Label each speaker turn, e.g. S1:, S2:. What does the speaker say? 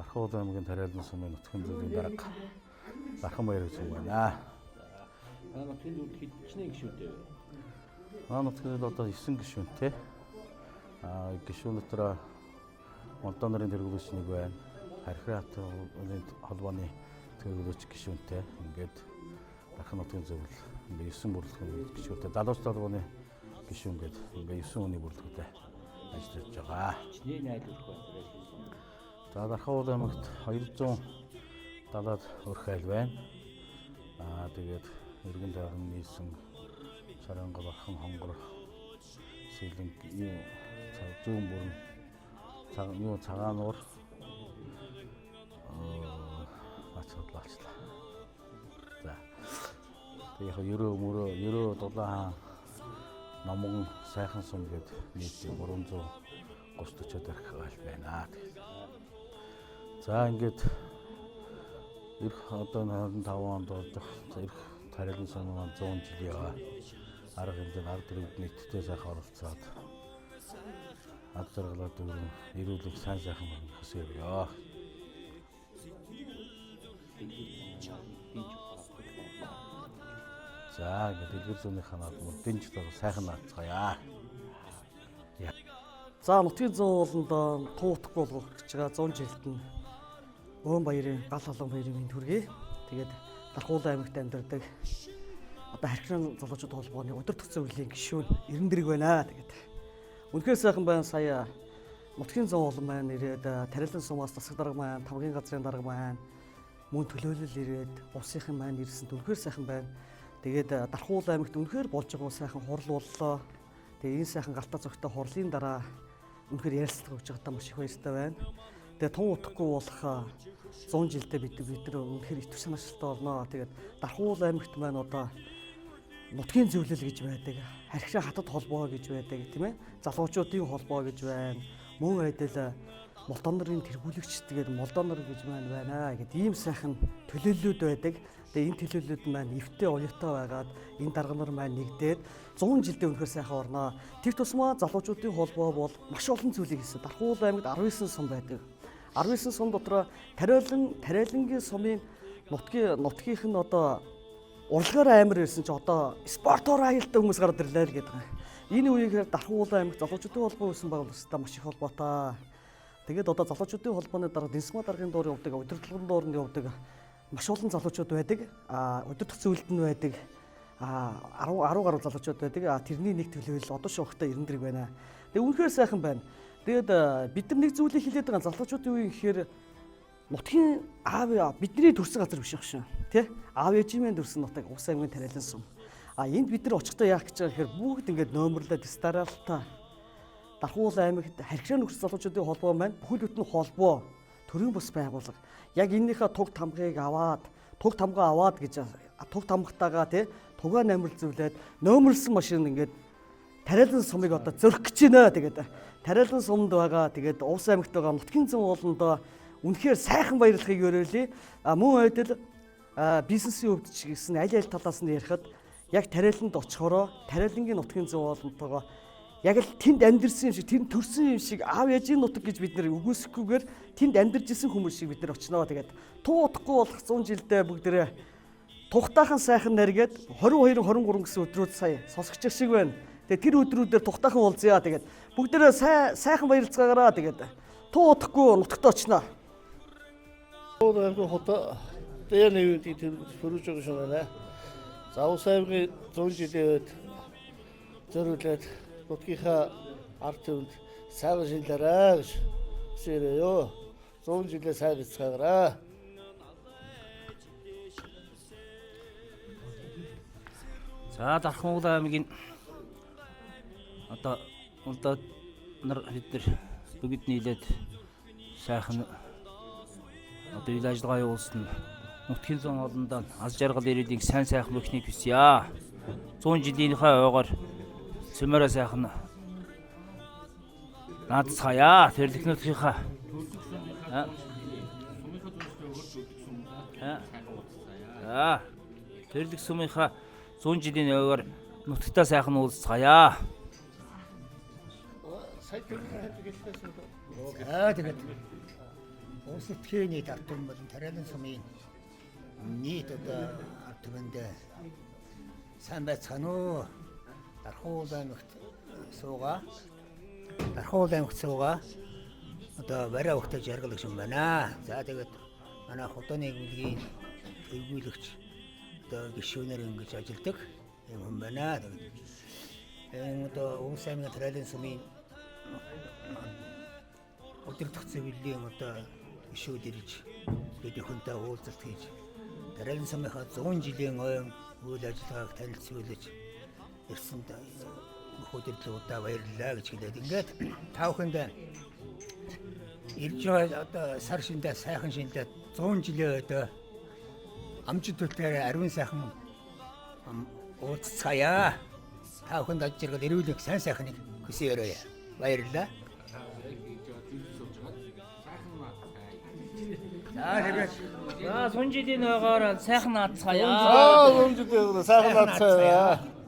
S1: Дархуул аймгийн Тариалан сумын нутгийн зөвлөлийн дарга Бархан Баяр гэж байна.
S2: Нутгийн зөвлөлд хичнээн гишүүнтэй вэ?
S1: Нутгийн зөвлөлд одоо 9 гишүүнтэй. Гишүүн дотор Молдоо нарын тэргүүлэгч нэг байна. Харьхрын хатын холбооны тэргүүлэгч гишүүнтэй. Ингээд Бархан нутгийн зөвлөл ингээд 9 бүрэлдэхүүн гишүүнтэй. Далуучт холбооны гишүүн гээд ингээд 9 хүний бүрэлдэхүүнтэй ажиллаж байгаа.
S2: Хичнээн айлуулах байна.
S1: За Дархуул аймагт 270-аад өрх айл байна. Тэгээд эргэн тойрон нийсэн Сарангол, Бархан, Хонгор, Сэлэнг, зүүн бүрэн, Цагаануур ацаадлаачлаа. За. Тэгээд ерөө Дулаан, Номгон, Сайхан сум гээд нийт 330-40 өрх айл байна. За ингээд эх одоо 25 онд болох эх Тариалан сумын 100 жилийн арга хэмжээнд ард иргэд нийтдээ сайхан оролцоод ад жаргалаа дүүрэн эрүүлэг сайн сайхан хөсөөрөө. За ингээд дэлгэр зүүнийхээ наадмаар дэнж сайхан наацгаая.
S3: За нутгийн 100 ууланд туутахгүй болгох гэж байгаа 100 жилд нь Өвөн баярын гал халуун баярын мэнд хүргэе. Тэгээд Дархуул аймагт амьдардаг одоо Харьхрын залуучууд холбооны удирдах зөвлөлийн гишүүн Эрен Дэрэг байна. Тэгээд үнэхээр сайхан байна. Сая нутгийн 100 уулан маань ирээд Тариалан сумаас засаг дарга маань, тамгийн газрын дарга маань мөн төлөөлөл ирээд улсынхан маань ирсэнд үнэхээр сайхан байна. Тэгээд Дархуул аймагт үнэхээр болж байгаа сайхан хурал боллоо. Тэгээд энэ сайхан галтаа зөгтөө хурлын дараа үнэхээр ярилцлага өгч байгаадаа маш их баяртай байна. Тэгээ тун утахгүй болох 100 жилдээ бид нар үнэхээр итвэр санаачилтай болно. Тэгээд Дархуул аймагт маань одоо нутгийн зөвлөл гэж байдаг, Харьхрын хатад холбоо гэж байдаг, тийм ээ? Залуучуудын холбоо гэж байна. Мөн адил Молдоо нарын тэргүүлэгч тэгээд Молдоо нар гэж байна гэд ийм сайхан төлөөллүүд байдаг. Тэгээ энэ төлөөллүүд маань эвтэй оюутай байгаад энэ дарга нар маань нэгдээд 100 жилдээ үнэхээр сайхан орноо. Тэр тусмаа залуучуудын холбоо бол маш олон зүйлийг хийсэн. Дархуул аймагт 19 сум байдаг. 19 сум дотор Тариалангийн сумын нутгийнх нь одоо урлагаар амар ирсэн чи одоо спортоор аюултай хүмүүс гараад ирлээ л гэдэг. Энэ үеийг Дархуул аймагт залуучуудын холбоо үүсэн байгууллагатай маш их холбоотой. Тэгээд одоо залуучуудын холбооны дарга Дэнсмаа даргын доор явдаг, удирдлагын доорнд явдаг маш олон залуучууд байдаг. Удирдах зөвлөлд нь байдаг. 10 гаруй залуучууд байдаг. Тэрний нэг төлөөлөл одоо шуухтай Эрен Дэрэг байна. Тэгээ үнэхээр сайхан байна. Тэгээд бид нар нэг зүйлийг хэлээд байгаа залуучуудын үеийн гэхээр нутгийн аав бидний төрсэн газар биш байх шин тий аав ээжийн төрсэн нутаг Ус аймгийн Тариалан сум. Энд бид нар очихдоо яах гэж байгаа гэхээр бүгд ингээд номерлоод стараалтаа Дархуул аймагт Харьхрын нөхцөл залуучуудын холбоо маань бүхэл бүтэн холбоо төрийн бус байгууллага. Яг энэнийхээ туг тамгыг аваад туг тамгаа аваад гэж туг тамгатаагаа тий тугаа намралзуулаад номерлсон машин ингээд Тариалан сумыг одоо зөрөх гэж байна. Тэгээд Тариалан сумд байгаа тэгээд Ус аймагт байгаа нутгийн 100 ууланд үнэхээр сайхан баярлахыг өрөөлье. Мөн адил бизнесийн өвдөж гэсэн аль талаас нь ярихад яг Тариаланд очихороо Тариалангийн нутгийн 100 уулантайгаа яг л тэнд амьдэрсэн юм шиг, тэнд төрсэн юм шиг аав ээжийн нутаг гэж бид нэр үгүйсэхгүйгээр тэнд амьдарч исэн хүмүүс шиг бид нар очиноо. Тэгээд туу утахгүй болох 100 жилдээ бүгдээрээ тухтаахан сайхан наргээд 22 23 гэсэн өдрүүд сая сонсогч шиг байна. Тэгээд тэр өдрүүдээр тухтаахан уулзъя. Тэгээд бүгдээрээ сайхан баярлцгаагаараа тэгээд туу утахгүй нутагт очиноо.
S4: Аймгийн хотод дээр нэвдийг төрүүлж байгаа шүү дээ. За Ус аймгийн 100 жилийн үед зориулаад нутгийнхаа ард түмэнд сайхан шинжлээрээ гэж хүсээрээ. 100 жилээ сайн бяцгаагаараа.
S2: За Дархуул аймгийн одоо нар бид нар бүгд нийлээд сайхан одоо үйл ажиллагаа явуулсан нутгийн 100 ууланд аз жаргал ирээдүйг сайн сайхан бүхнийг хүсье. 100 жилийнхээ ойгоор цэмээрээ сайхан наацгаая. Тэрлэгнүүдийнхээ тэрлэг сумынхаа 100 жилийн ойгоор нутагтаа сайхан уулзгаая.
S4: Сайн төлөв хэлсэн.
S3: Тэгээд
S5: улс этгээний тартун болон тариалан сумын нийт одоо ард түмэнд сайн байцгаана уу? Дархуул аймагт суугаа одоо барай ухтаж яргалж юм байна. За тэгээд манай хотооны гүйлгийн төвгүүлэгч одоо гишүүнээр ингэж ажилладаг юм хүн байна. Тэгээд одоо улс аймгийн тариалан сумын удирдах зөвлөлийн одоо гишүүд ирж бидний хүнтэй уулзалт хийж тариалан сумынхаа 100 жилийн ойн үйл ажиллагааг танилцуулж ирсэн удирдлагуудаа баярлалаа гэж хэлээд ингээд та бүхэнд ирж байгаа одоо сар шиндээ сайхан шиндээ 100 жилийн одоо амжилт төлтөөр ариун сайхан уулзцаая. Та бүхэнд аж жаргал эрүүл их сайн сайхныг хүсье. Баярлалаа.
S2: За сүнжилийн ойгоор сайхан наацгаая.
S4: Үнжидээ сайхан наацгаая.